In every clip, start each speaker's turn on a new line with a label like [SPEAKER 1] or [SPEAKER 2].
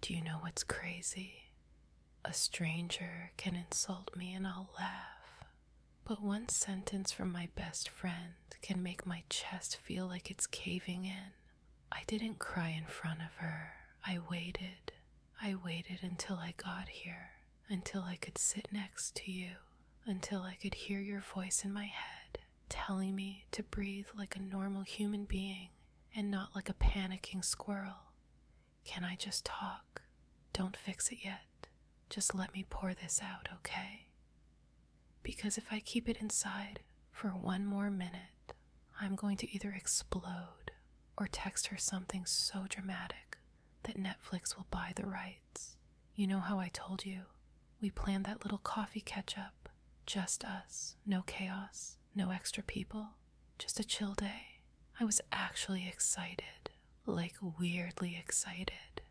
[SPEAKER 1] Do you know what's crazy? A stranger can insult me and I'll laugh. But one sentence from my best friend can make my chest feel like it's caving in. I didn't cry in front of her. I waited. I waited until I got here, until I could sit next to you, until I could hear your voice in my head telling me to breathe like a normal human being and not like a panicking squirrel. Can I just talk? Don't fix it yet. Just let me pour this out, okay? Because if I keep it inside for one more minute, I'm going to either explode or text her something so dramatic that Netflix will buy the rights. You know how I told you? We planned that little coffee catch-up. Just us. No chaos. No extra people. Just a chill day. I was actually excited. Like weirdly excited.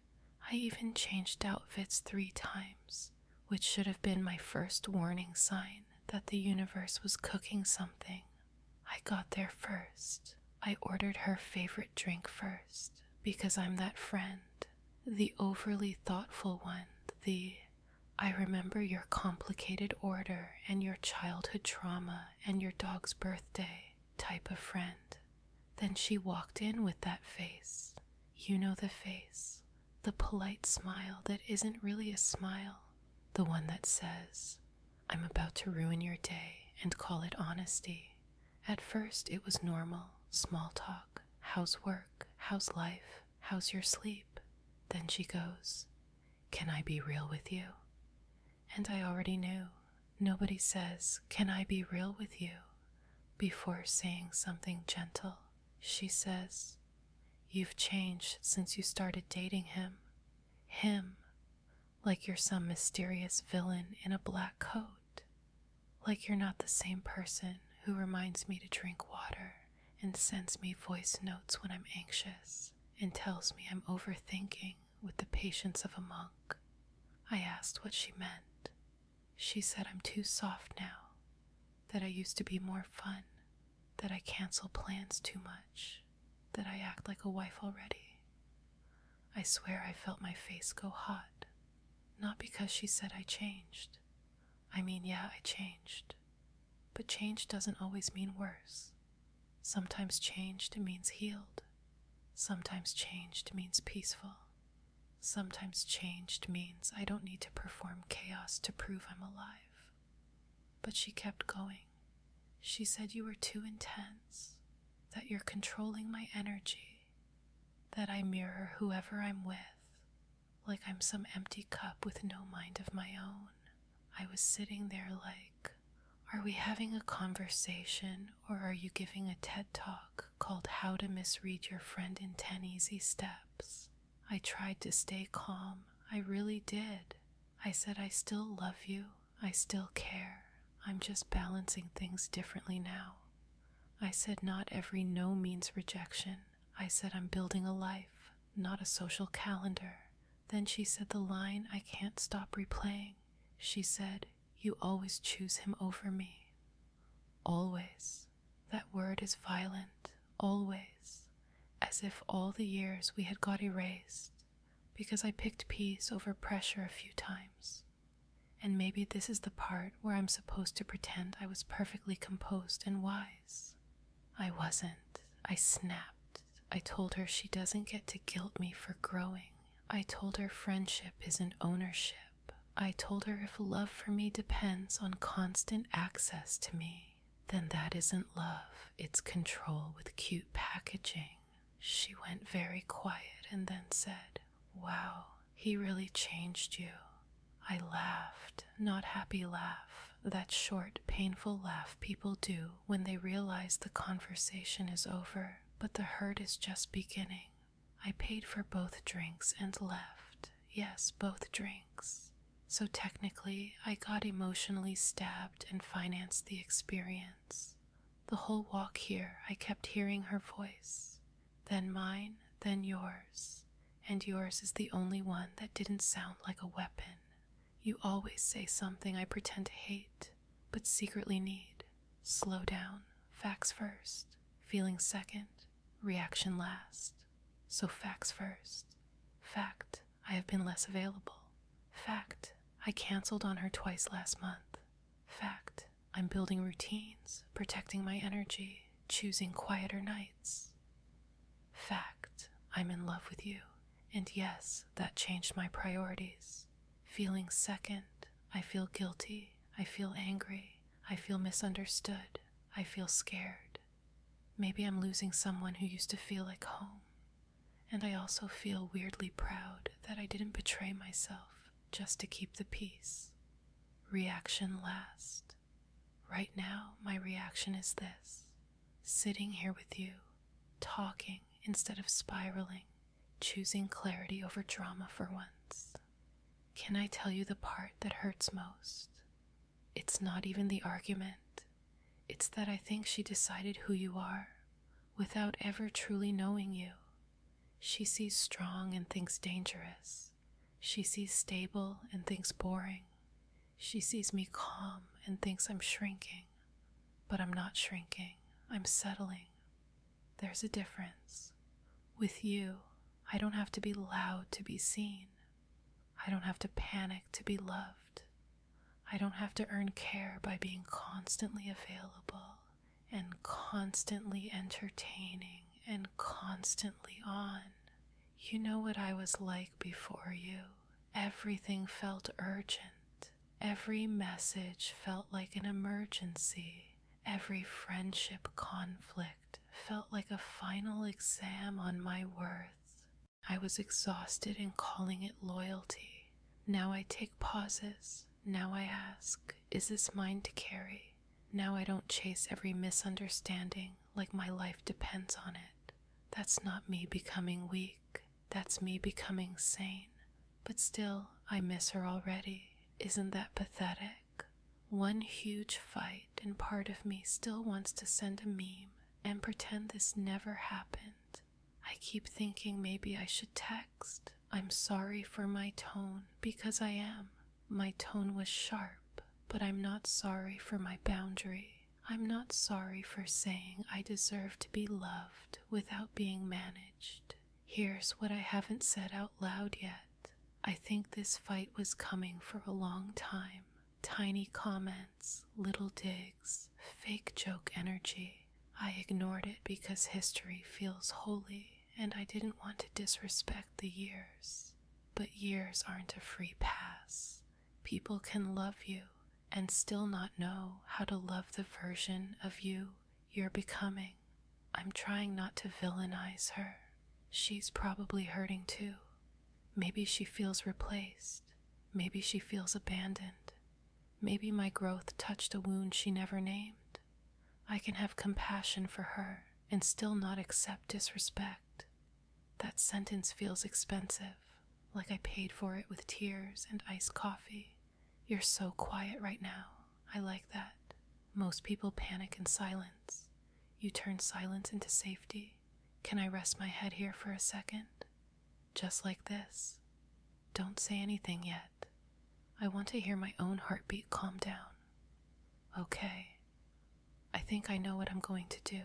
[SPEAKER 1] I even changed outfits 3 times, which should have been my first warning sign that the universe was cooking something. I got there first. I ordered her favorite drink first, because I'm that friend, the overly thoughtful one, I remember your complicated order and your childhood trauma and your dog's birthday type of friend. Then she walked in with that face. You know the face. The polite smile that isn't really a smile. The one that says, I'm about to ruin your day, and call it honesty. At first it was normal, small talk. How's work? How's life? How's your sleep? Then she goes, can I be real with you? And I already knew. Nobody says, can I be real with you? Before saying something gentle, she says, you've changed since you started dating him. Him, like you're some mysterious villain in a black coat. Like you're not the same person who reminds me to drink water and sends me voice notes when I'm anxious and tells me I'm overthinking with the patience of a monk. I asked what she meant. She said I'm too soft now, that I used to be more fun, that I cancel plans too much, that I act like a wife already. I swear I felt my face go hot, not because she said I changed. I mean, yeah, I changed, but change doesn't always mean worse. Sometimes changed means healed. Sometimes changed means peaceful. Sometimes changed means I don't need to perform chaos to prove I'm alive. But she kept going. She said you were too intense, that you're controlling my energy, that I mirror whoever I'm with, like I'm some empty cup with no mind of my own. I was sitting there like, are we having a conversation or are you giving a TED Talk called How to Misread Your Friend in 10 Easy Steps? I tried to stay calm. I really did. I said I still love you. I still care. I'm just balancing things differently now. I said not every no means rejection. I said I'm building a life, not a social calendar. Then she said the line I can't stop replaying. She said, you always choose him over me. Always. That word is violent. Always. As if all the years we had got erased, because I picked peace over pressure a few times. And maybe this is the part where I'm supposed to pretend I was perfectly composed and wise. I wasn't. I snapped. I told her she doesn't get to guilt me for growing. I told her friendship isn't ownership. I told her if love for me depends on constant access to me, then that isn't love, it's control with cute packaging. She went very quiet and then said, wow, he really changed you. I laughed, not happy laugh, that short, painful laugh people do when they realize the conversation is over, but the hurt is just beginning. I paid for both drinks and left. Yes, both drinks. So technically, I got emotionally stabbed and financed the experience. The whole walk here, I kept hearing her voice. Then mine, then yours. And yours is the only one that didn't sound like a weapon. You always say something I pretend to hate, but secretly need. Slow down, facts first, feeling second, reaction last. So facts first. Fact, I have been less available. Fact, I canceled on her twice last month. Fact, I'm building routines, protecting my energy, choosing quieter nights. Fact, I'm in love with you, and yes, that changed my priorities. Feeling second, I feel guilty, I feel angry, I feel misunderstood, I feel scared. Maybe I'm losing someone who used to feel like home. And I also feel weirdly proud that I didn't betray myself just to keep the peace. Reaction last. Right now, my reaction is this: sitting here with you, talking instead of spiraling, choosing clarity over drama for once. Can I tell you the part that hurts most? It's not even the argument. It's that I think she decided who you are without ever truly knowing you. She sees strong and thinks dangerous. She sees stable and thinks boring. She sees me calm and thinks I'm shrinking. But I'm not shrinking. I'm settling. There's a difference. With you, I don't have to be loud to be seen. I don't have to panic to be loved. I don't have to earn care by being constantly available and constantly entertaining and constantly on. You know what I was like before you. Everything felt urgent. Every message felt like an emergency. Every friendship conflict felt like a final exam on my worth. I was exhausted in calling it loyalty. Now I take pauses. Now I ask, is this mine to carry? Now I don't chase every misunderstanding like my life depends on it. That's not me becoming weak. That's me becoming sane. But still, I miss her already. Isn't that pathetic? One huge fight, and part of me still wants to send a meme and pretend this never happened. I keep thinking maybe I should text. I'm sorry for my tone, because I am. My tone was sharp, but I'm not sorry for my boundary. I'm not sorry for saying I deserve to be loved without being managed. Here's what I haven't said out loud yet. I think this fight was coming for a long time. Tiny comments, little digs, fake joke energy. I ignored it because history feels holy, and I didn't want to disrespect the years. But years aren't a free pass. People can love you and still not know how to love the version of you you're becoming. I'm trying not to villainize her. She's probably hurting too. Maybe she feels replaced. Maybe she feels abandoned. Maybe my growth touched a wound she never named. I can have compassion for her and still not accept disrespect. That sentence feels expensive, like I paid for it with tears and iced coffee. You're so quiet right now. I like that. Most people panic in silence. You turn silence into safety. Can I rest my head here for a second? Just like this. Don't say anything yet. I want to hear my own heartbeat calm down. Okay. I think I know what I'm going to do.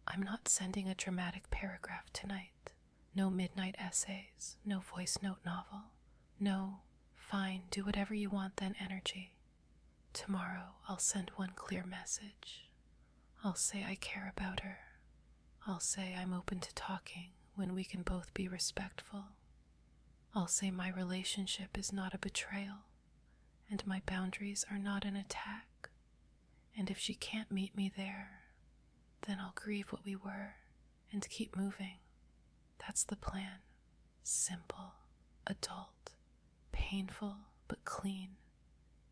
[SPEAKER 1] I'm not sending a dramatic paragraph tonight. No midnight essays. No voice note novel. No, fine, do whatever you want then energy. Tomorrow I'll send one clear message. I'll say I care about her. I'll say I'm open to talking when we can both be respectful. I'll say my relationship is not a betrayal, and my boundaries are not an attack. And if she can't meet me there, then I'll grieve what we were and keep moving. That's the plan. Simple, adult, painful, but clean.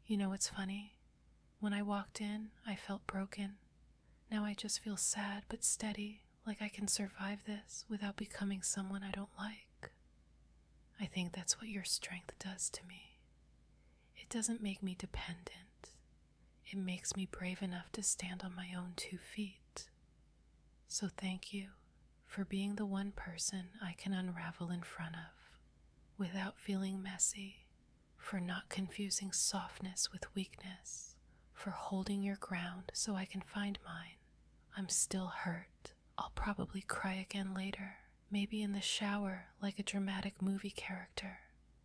[SPEAKER 1] You know what's funny? When I walked in, I felt broken. Now I just feel sad but steady, like I can survive this without becoming someone I don't like. I think that's what your strength does to me. It doesn't make me dependent. It makes me brave enough to stand on my own 2 feet. So thank you for being the one person I can unravel in front of without feeling messy, for not confusing softness with weakness, for holding your ground so I can find mine. I'm still hurt. I'll probably cry again later, maybe in the shower like a dramatic movie character,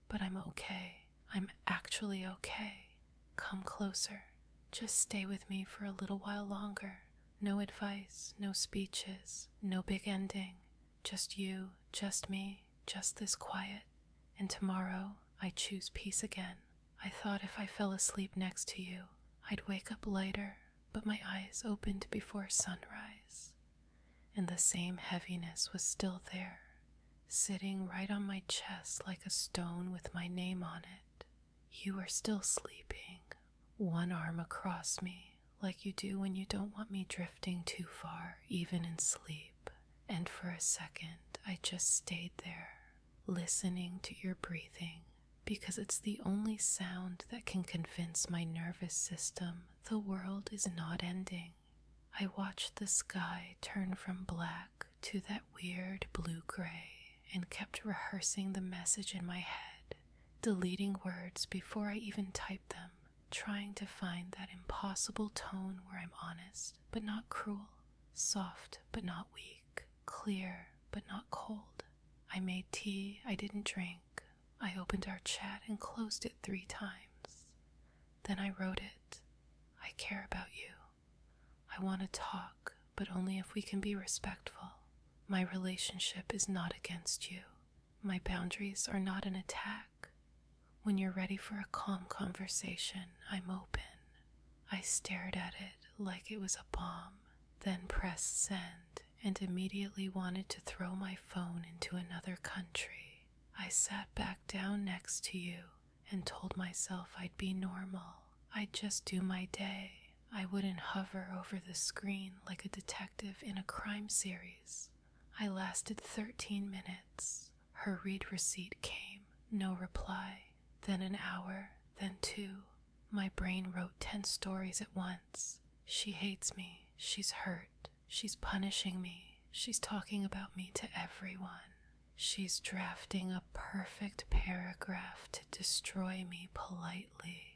[SPEAKER 1] but I'm okay. I'm actually okay. Come closer. Just stay with me for a little while longer. No advice, no speeches, no big ending. Just you, just me, just this quiet. And tomorrow, I choose peace again. I thought if I fell asleep next to you, I'd wake up lighter, but my eyes opened before sunrise. And the same heaviness was still there, sitting right on my chest like a stone with my name on it. You are still sleeping, one arm across me, like you do when you don't want me drifting too far, even in sleep. And for a second, I just stayed there, listening to your breathing, because it's the only sound that can convince my nervous system the world is not ending. I watched the sky turn from black to that weird blue-gray and kept rehearsing the message in my head, deleting words before I even typed them, trying to find that impossible tone where I'm honest but not cruel, soft but not weak, clear but not cold. I made tea I didn't drink. I opened our chat and closed it 3 times. Then I wrote it. I care about you. I want to talk, but only if we can be respectful. My relationship is not against you. My boundaries are not an attack. When you're ready for a calm conversation, I'm open. I stared at it like it was a bomb, then pressed send and immediately wanted to throw my phone into another country. I sat back down next to you and told myself I'd be normal. I'd just do my day. I wouldn't hover over the screen like a detective in a crime series. I lasted 13 minutes. Her read receipt came, no reply. Then an hour, then 2. My brain wrote 10 stories at once. She hates me. She's hurt. She's punishing me. She's talking about me to everyone. She's drafting a perfect paragraph to destroy me politely.